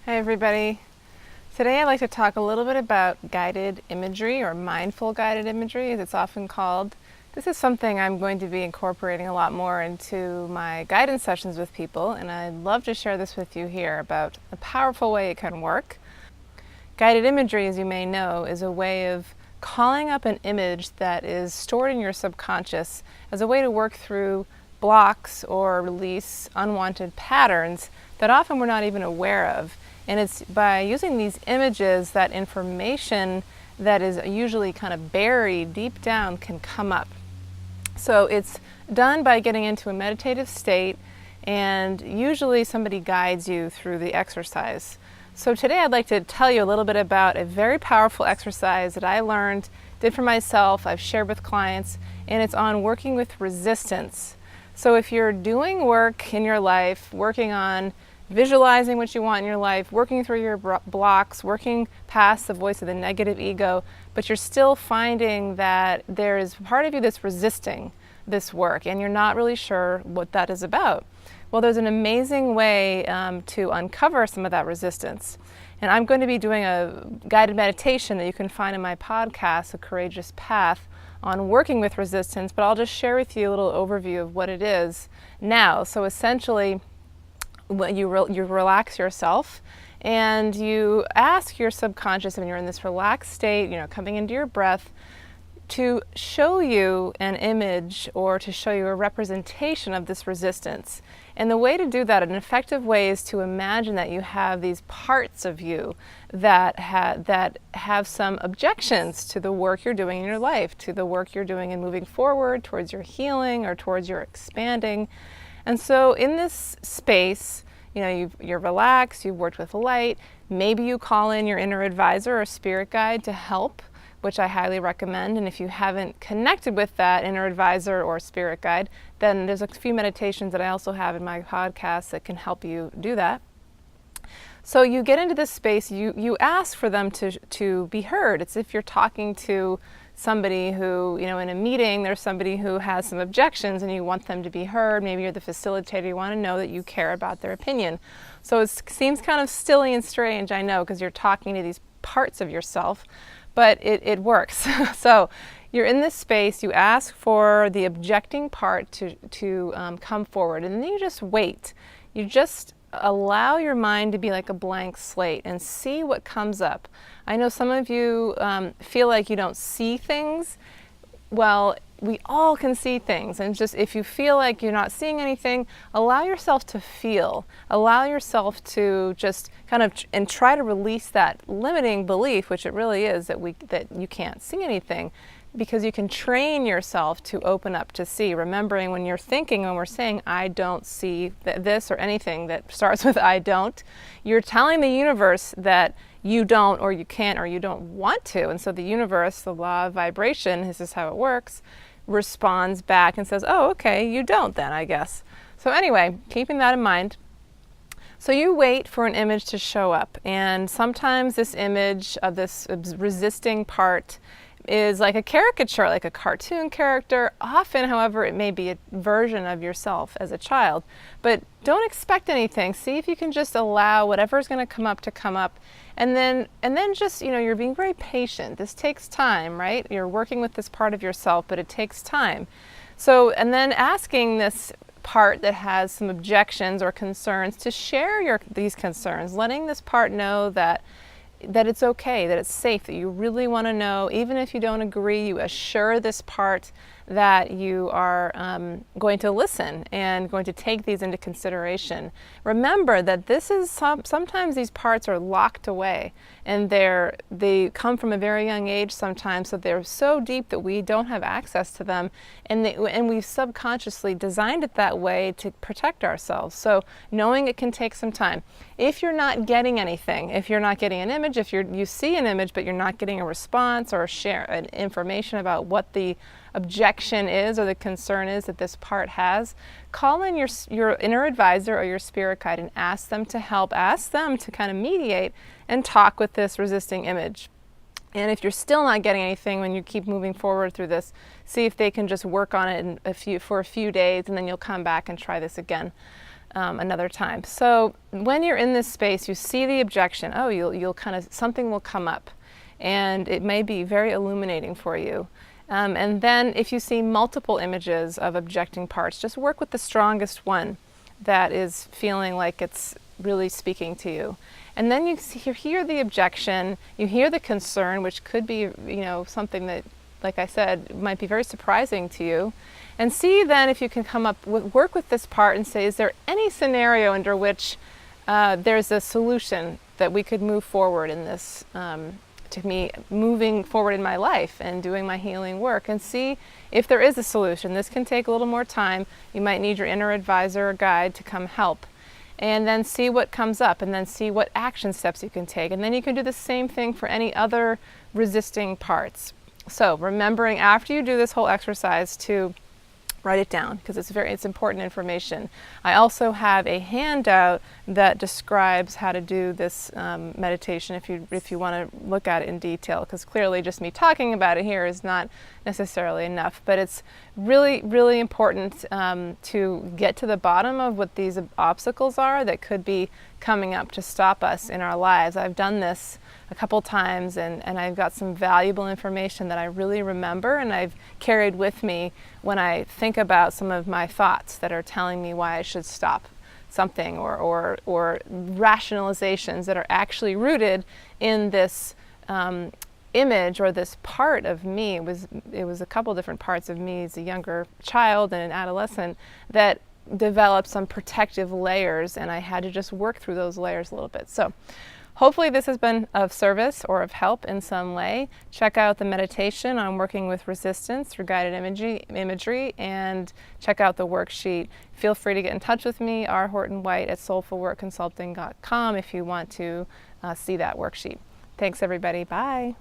Hi everybody. Today I'd like to talk a little bit about guided imagery, or mindful guided imagery as it's often called. This is something I'm going to be incorporating a lot more into my guidance sessions with people, and I'd love to share this with you here about the powerful way it can work. Guided imagery, as you may know, is a way of calling up an image that is stored in your subconscious as a way to work through blocks or release unwanted patterns that often we're not even aware of. And it's by using these images that information that is usually kind of buried deep down can come up. So it's done by getting into a meditative state, and usually somebody guides you through the exercise. So today I'd like to tell you a little bit about a very powerful exercise that I learned, did for myself, I've shared with clients, and it's on working with resistance. So if you're doing work in your life, working on visualizing what you want in your life, working through your blocks, working past the voice of the negative ego, but you're still finding that there is part of you that's resisting this work and you're not really sure what that is about. Well, there's an amazing way to uncover some of that resistance. And I'm going to be doing a guided meditation that you can find in my podcast, A Courageous Path, on working with resistance, but I'll just share with you a little overview of what it is now. So essentially, you relax yourself and you ask your subconscious, when you're in this relaxed state, coming into your breath, to show you an image or to show you a representation of this resistance. And the way to do that, an effective way, is to imagine that you have these parts of you that have some objections to the work you're doing in your life, to the work you're doing in moving forward towards your healing or towards your expanding. And so in this space, you're relaxed, you've worked with light, maybe you call in your inner advisor or spirit guide to help, which I highly recommend. And if you haven't connected with that inner advisor or spirit guide, then there's a few meditations that I also have in my podcast that can help you do that. So you get into this space, you ask for them to be heard. It's if you're talking to somebody who, in a meeting, there's somebody who has some objections and you want them to be heard. Maybe you're the facilitator, you want to know that you care about their opinion. So it seems kind of silly and strange, I know, because you're talking to these parts of yourself, but it works. So you're in this space, you ask for the objecting part to come forward, and then you just wait. You just allow your mind to be like a blank slate and see what comes up. I know some of you feel like you don't see things. Well, we all can see things, and just if you feel like you're not seeing anything, allow yourself to feel. Allow yourself to just kind of and try to release that limiting belief, which it really is, that you can't see anything. Because you can train yourself to open up to see. Remembering when you're thinking, when we're saying, I don't see this or anything that starts with I don't, you're telling the universe that you don't, or you can't, or you don't want to. And so the universe, the law of vibration, this is how it works, responds back and says, oh, okay, you don't then, I guess. So anyway, keeping that in mind, so you wait for an image to show up. And sometimes this image of this resisting part is like a caricature, like a cartoon character. Often, however, it may be a version of yourself as a child. But don't expect anything. See if you can just allow whatever's going to come up. And then just, you're being very patient. This takes time, right? You're working with this part of yourself, but it takes time. So, and then asking this part that has some objections or concerns to share these concerns, letting this part know that it's okay, that it's safe, that you really want to know. Even if you don't agree, you assure this part that you are going to listen and going to take these into consideration. Remember that this is sometimes these parts are locked away, and they come from a very young age sometimes, so they're so deep that we don't have access to them, and we've subconsciously designed it that way to protect ourselves. So knowing it can take some time. If you're not getting anything, if you're not getting an image, if you see an image but you're not getting a response or information about what the objection is or the concern is that this part has, call in your inner advisor or your spirit guide and ask them to help. Ask them to kind of mediate and talk with this resisting image. And if you're still not getting anything when you keep moving forward through this, see if they can just work on it for a few days, and then you'll come back and try this again. another time. So when you're in this space, you see the objection. Oh, you'll kind of, something will come up, and it may be very illuminating for you. And then if you see multiple images of objecting parts, just work with the strongest one that is feeling like it's really speaking to you. And then you hear the objection, you hear the concern, which could be, something that, like I said, might be very surprising to you. And see then if you can come up with, work with this part and say, is there any scenario under which there's a solution that we could move forward in this, to me moving forward in my life and doing my healing work, and see if there is a solution. This can take a little more time. You might need your inner advisor or guide to come help. And then see what comes up, and then see what action steps you can take. And then you can do the same thing for any other resisting parts. So remembering after you do this whole exercise to write it down, because it's important information. I also have a handout that describes how to do this meditation if you want to look at it in detail, because clearly just me talking about it here is not necessarily enough. But it's really, really important to get to the bottom of what these obstacles are that could be coming up to stop us in our lives. I've done this a couple times, and I've got some valuable information that I really remember and I've carried with me when I think about some of my thoughts that are telling me why I should stop something, or rationalizations that are actually rooted in this image or this part of me. It was a couple different parts of me as a younger child and an adolescent that developed some protective layers, and I had to just work through those layers a little bit. So hopefully this has been of service or of help in some way. Check out the meditation on working with resistance through guided imagery, and check out the worksheet. Feel free to get in touch with me, rhortonwhite@soulfulworkconsulting.com, if you want to see that worksheet. Thanks everybody. Bye.